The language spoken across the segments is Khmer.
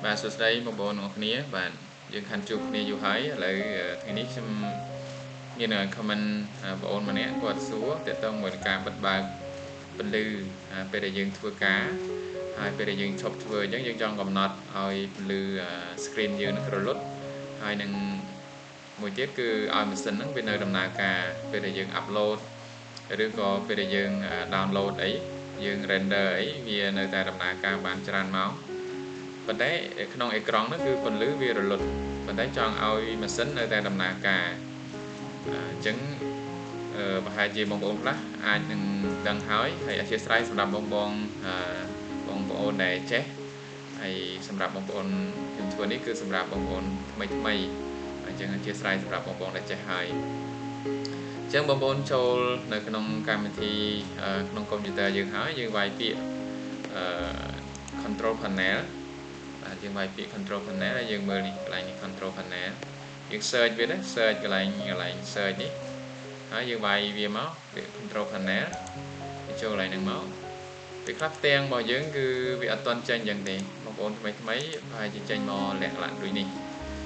បាទសួស្តីបងប្អូនទាំងអស់គ្នាបាទយើងខានជួបគ្នាយូរហើយឥឡូវថ្ងៃនេះខ្ញុំមាន comment បងប្អូនម្នាក់គាត់សួរតើតើមួយការបិទបើកពន្លឺពេលដែលយើងធ្វើការហើយពេលដែលយើងឈប់ធ្វើអញ្ចឹងយើងចង់កំណត់ឲ្យពន្លឺ screen យើងនឹងរលត់ហើយនឹងមួយទៀតគឺឲ្យម៉ាស៊ីនហ្នឹងវានៅដំណើរការពេលដែលយើង upload ឬក៏ពេលដែលយើង download អីយើង render អីវានៅតែដំណើរការបានច្រើនម៉ោងប៉ុន្តែក្នុងអេក្រង់នោះគឺពន្លឺវារលត់ប៉ុន្តែចង់ឲ្យម៉ាស៊ីននៅតែដំណើរការអញ្ចឹងប្រហែលជាបងប្អូនខ្លះអាចនឹងដឹងហើយអធិស្ឋានសម្រាប់បងប្អូនដែលចេះហើយសម្រាប់បងប្អូនខ្ញុំធ្វើនេះគឺសម្រាប់បងប្អូនថ្មីអញ្ចឹងអធិស្ឋានសម្រាប់បងប្អូនដែលចេះហើយអញ្ចឹងបងប្អូនចូលនៅក្នុងកម្មវិធីក្នុងកុំព្យូទ័រយើងហើយយើងវាយពាក្យcontrol panel យើងវាយពាក្យ control panel ហើយយើងមើលនេះកន្លែងនេះ control panel យើង search វាណា search កន្លែង search នេះហើយយើងវាយវាមកពាក្យ control panel ចូលកន្លែងហ្នឹងមកពេលខ្លះផ្ទាំងរបស់យើងគឺវាអត់ទាន់ចេញយ៉ាងទេបងប្អូនថ្មីប្រហែលជាចេញមកលក្ខណៈដូចនេះ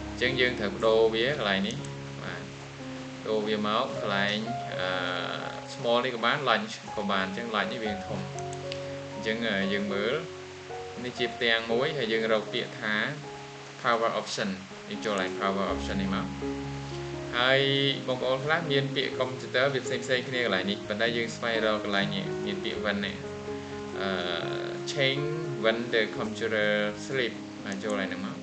អញ្ចឹងយើងត្រូវបដូរវាកន្លែងនេះបាទបដូរវាមកកន្លែងsmall នេះក៏បាន large ក៏បានអញ្ចឹង large នេះវាធំអញ្ចឹងយើងមើលនេះជាផ្ទាំងមួយហើយយើងរកពាក្យថា power option យើងចូលឡើង power option នេះមកហើយបងប្អូនខ្លះមានពាក្យកុំព្យូទ័រវាផ្សេងគ្នាកន្លែងនេះប៉ុន្តែយើងស្វែងរកកន្លែងនេះមានពាក្យ when នេះchange when the computer sleep ចូលឡើងហ្នឹងមក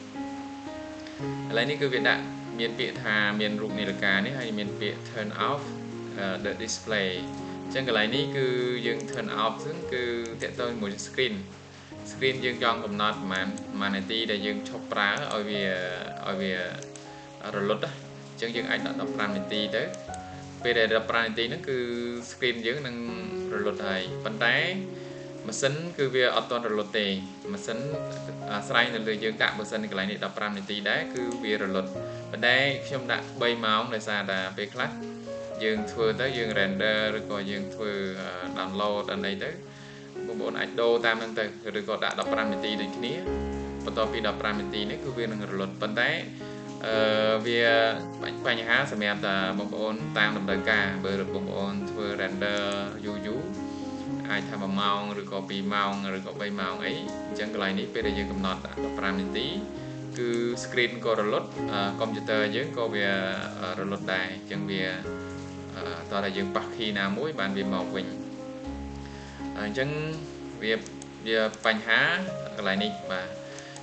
កន្លែងនេះគឺវាដាក់មានពាក្យថាមានរូបនាឡិកានេះហើយមានពាក្យ turn off the display អញ្ចឹងកន្លែងនេះគឺយើង turn off ហ្នឹងគឺទាក់ទងជាមួយ screen យើងចង់កំណត់ប្រហែលនាទីដែលយើងឈប់ប្រើឲ្យវារលត់អញ្ចឹងយើងអាចដាក់15នាទីទៅពេលដែល15នាទីហ្នឹងគឺ screen យើងនឹងរលត់ហើយប៉ុន្តែម៉ាស៊ីនគឺវាអត់ទាន់រលត់ទេម៉ាស៊ីនអាស្រ័យនៅលើយើងដាក់ម៉ាស៊ីនកន្លែងនេះ15នាទីដែរគឺវារលត់ប៉ុន្តែខ្ញុំដាក់3ម៉ោងដោយសារតែពេលខ្លះយើងធ្វើទៅយើង render ឬក៏យើងធ្វើ download អីទៅបងប្អូនអាចដូរតាមហ្នឹងទៅឬក៏ដាក់15នាទីដូចគ្នាបន្ទាប់ពី15នាទីនេះគឺវានឹងរលត់ប៉ុន្តែវាបញ្ហាសម្រាប់តែបងប្អូនតាមតម្រូវការបើបងប្អូនធ្វើ render យូរអាចថា1ម៉ោងឬក៏2ម៉ោងឬក៏3ម៉ោងអីអញ្ចឹងកន្លែងនេះពេលដែលយើងកំណត់15នាទីគឺ screen ក៏រលត់កុំព្យូទ័រយើងក៏វារលត់ដែរអញ្ចឹងវាតោះតែយើងប៉ះ key ណាមួយបានវាមកវិញអញ្ចឹងវាបញ្ហាកន្លែងនេះបាទ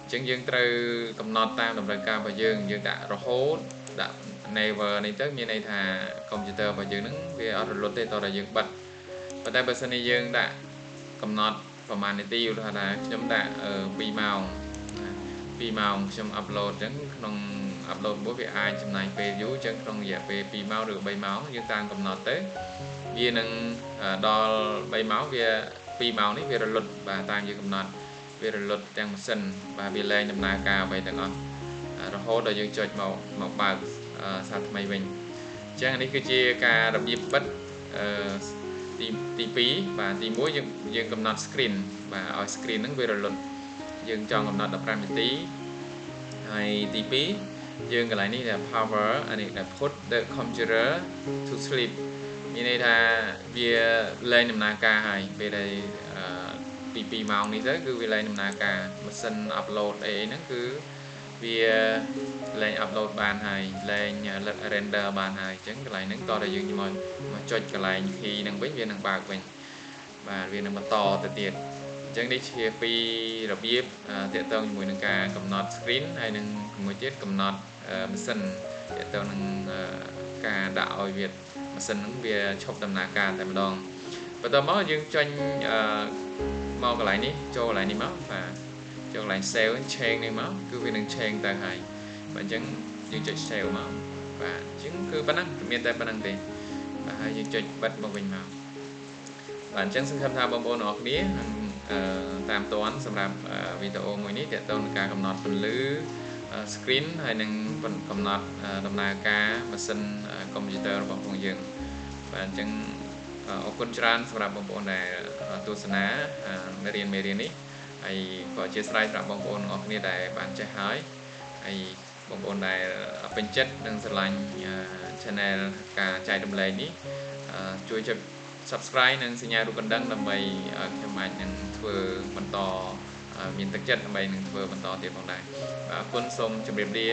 អញ្ចឹងយើងត្រូវកំណត់តាមតម្រូវការរបស់យើងដាក់រហូតដាក់ never នេះទៅមានន័យថាកុំព្យូទ័ររបស់យើងហ្នឹងវាអត់រលត់ទេតោះតែយើងបិទប៉ុន្តែបើសិនជាយើងដាក់កំណត់ប្រហែលនាទីឧទាហរណ៍ថាខ្ញុំដាក់2ម៉ោងខ្ញុំ upload អញ្ចឹងក្នុង upload មួយវាអាចចំណាយពេលយូរអញ្ចឹងក្នុងរយៈពេល2ម៉ោងឬ3ម៉ោងយើងតាមកំណត់ទៅវានឹងដល់3ម៉ោងវា2ម៉ោងនេះវារលត់បាទតាមយើងកំណត់វារលត់ទាំងម៉ាស៊ីនបាទវាលែងដំណើរការអ្វីទាំងអស់រហូតដល់យើងចុចមកបើកសារថ្មីវិញអញ្ចឹងនេះគឺជាការរបៀបបិទទី2បាទទី1យើងកំណត់ screen បាទឲ្យ screen ហ្នឹងវារលត់យើងចង់កំណត់15នាទីហើយទី2យើងកន្លែងនេះថា power អានេះ put the computer to sleep មានន័យថាវាលែងដំណើរការហើយពេលដែលពី2ម៉ោងនេះទៅគឺវាលែងដំណើរការម៉ាស៊ីន upload អីហ្នឹងគឺវាលែង upload បានហើយលែង render បានហើយអញ្ចឹងកន្លែងហ្នឹងតោះតែយើងមកចុចកន្លែង key ហ្នឹងវិញវានឹងបើកវិញបាទវានឹងបន្តទៅទៀតអញ្ចឹងនេះជាពីររបៀបទាក់ទងជាមួយនឹងការកំណត់ screen ហើយនឹងមួយទៀតកំណត់ម៉ាស៊ីនទាក់ទងនឹងការដាក់ឲ្យវាម៉ាស៊ីនហ្នឹងវាឈប់ដំណើរការតែម្ដងបន្ទាប់មកយើងចាញ់មកកន្លែងនេះចូលកន្លែងនេះមកបាទចូលកន្លែង save change នេះមកគឺវានឹង change ទៅហើយបាទអញ្ចឹងយើងចុច save មកបាទអញ្ចឹងគឺប៉ុណ្ណឹងមានតែប៉ុណ្ណឹងទេបាទហើយយើងចុចបិទមកវិញមកបាទអញ្ចឹងសង្ឃឹមថាបងប្អូនទាំងអស់គ្នានឹងតាមទាន់សម្រាប់វីដេអូមួយនេះទាក់ទងនឹងការកំណត់ពន្លឺ screen ហើយនឹងកំណត់ដំណើរការម៉ាស៊ីនកុំព្យូទ័ររបស់ពួកយើងបាទអញ្ចឹងអរគុណច្រើនសម្រាប់បងប្អូនដែលទស្សនាមេរៀននេះ ហើយក៏ជាស្រ័យសម្រាប់បងប្អូនអរគ្នាដែលបានចេះហើយហើយបងប្អូនដែលពេញចិត្តនិងស្រឡាញ់ channel ការចែករំលែកនេះជួយចុច subscribe និងសញ្ញារូបកណ្ដឹងដើម្បីខ្ញុំអាចនឹងធ្វើបន្តមានទឹកចិត្តដើម្បីនឹងធ្វើបន្តទៀតផងដែរបាទអរគុណសូមជម្រាបលា